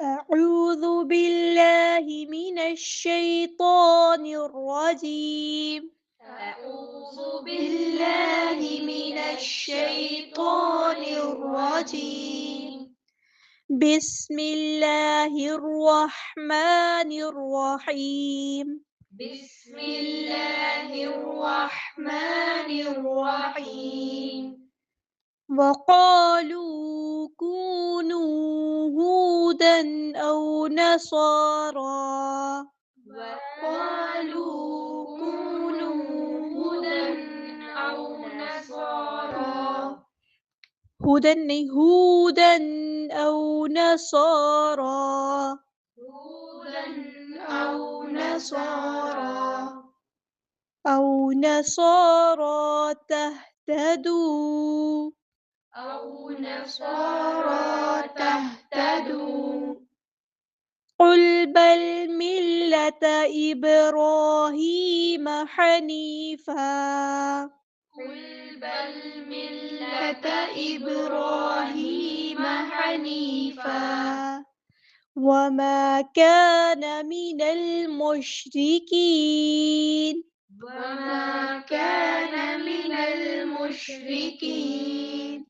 أعوذ بالله من الشيطان الرجيم. أعوذ بالله من الشيطان الرجيم. بسم الله الرحمن الرحيم. بسم الله الرحمن الرحيم. وقالوا كونوا هودا أو نصارى. وقالوا كونوا هدى أو نصارى. هودا أو نصارى. هودا أو نصارى. تهتدوا. أو نصارى تهتدوا. قل بل ملة إبراهيم حنيفا. قل بل ملة إبراهيم حنيفا. وما كان من المشركين. وما كان من المشركين.